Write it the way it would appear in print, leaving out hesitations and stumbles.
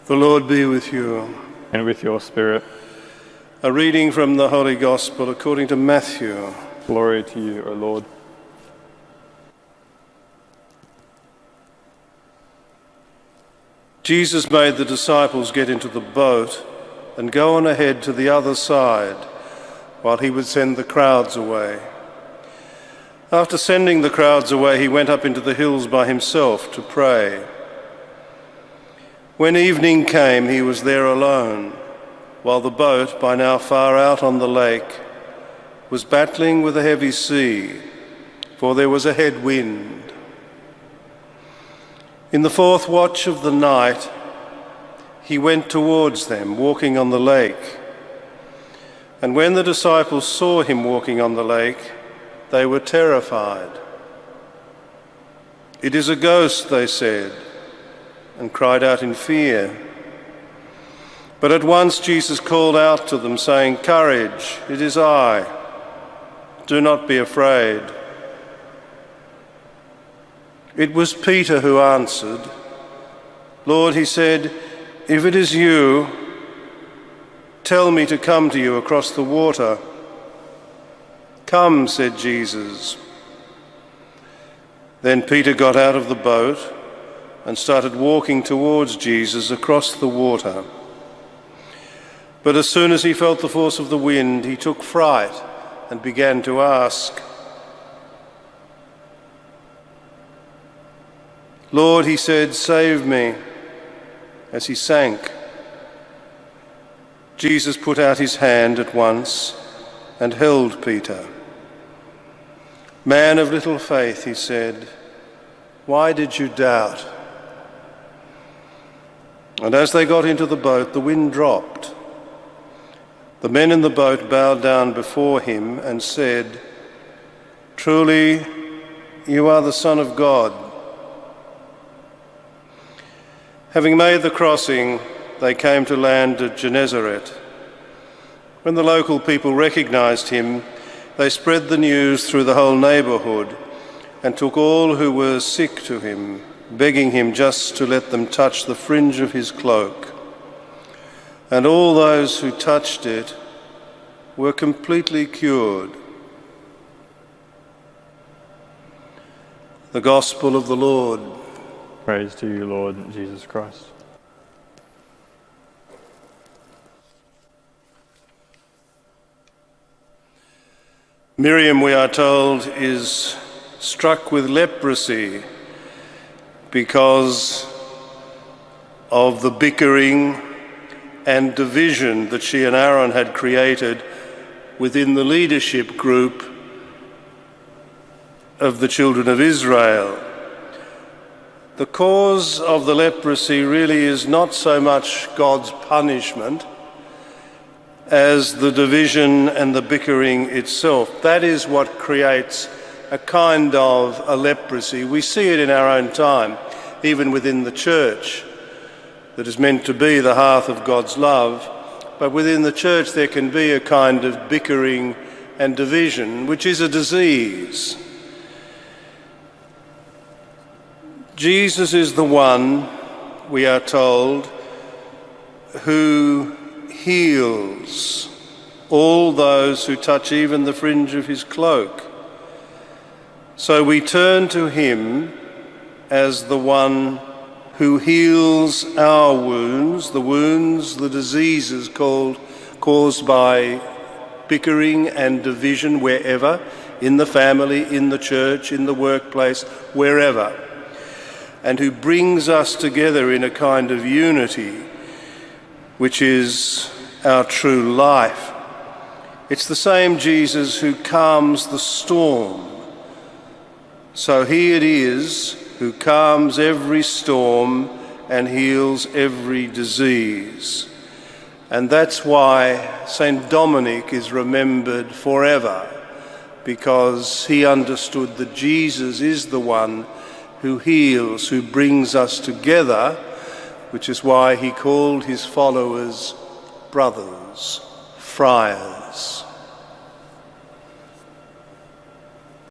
The Lord be with you. And with your spirit. A reading from the Holy Gospel according to Matthew. Glory to you, O Lord. Jesus made the disciples get into the boat and go on ahead to the other side while he would send the crowds away. After sending the crowds away, he went up into the hills by himself to pray. When evening came, he was there alone, while the boat, by now far out on the lake, was battling with a heavy sea, for there was a head wind. In the fourth watch of the night, he went towards them, walking on the lake. And when the disciples saw him walking on the lake, they were terrified. "It is a ghost," they said, and cried out in fear. But at once Jesus called out to them, saying, "Courage, it is I. Do not be afraid." It was Peter who answered, "Lord," he said, "if it is you, tell me to come to you across the water." "Come," said Jesus. Then Peter got out of the boat and started walking towards Jesus across the water. But as soon as he felt the force of the wind, he took fright and began to ask, "Lord," he said, "save me," as he sank. Jesus put out his hand at once and held Peter. "Man of little faith," he said, "why did you doubt?" And as they got into the boat, the wind dropped. The men in the boat bowed down before him and said, "Truly, you are the Son of God." Having made the crossing, they came to land at Gennesaret. When the local people recognized him, they spread the news through the whole neighborhood and took all who were sick to him, begging him just to let them touch the fringe of his cloak. And all those who touched it were completely cured. The Gospel of the Lord. Praise to you, Lord Jesus Christ. Miriam, we are told, is struck with leprosy because of the bickering and division that she and Aaron had created within the leadership group of the children of Israel. The cause of the leprosy really is not so much God's punishment as the division and the bickering itself. That is what creates a kind of a leprosy. We see it in our own time, even within the church, that is meant to be the hearth of God's love. But within the church there can be a kind of bickering and division, which is a disease. Jesus is the one, we are told, who heals all those who touch even the fringe of his cloak. So we turn to him as the one who heals our wounds, the diseases caused by bickering and division wherever, in the family, in the church, in the workplace, wherever, and who brings us together in a kind of unity, which is our true life. It's the same Jesus who calms the storm. So he it is who calms every storm and heals every disease. And that's why Saint Dominic is remembered forever, because he understood that Jesus is the one who heals, who brings us together, which is why he called his followers brothers, friars.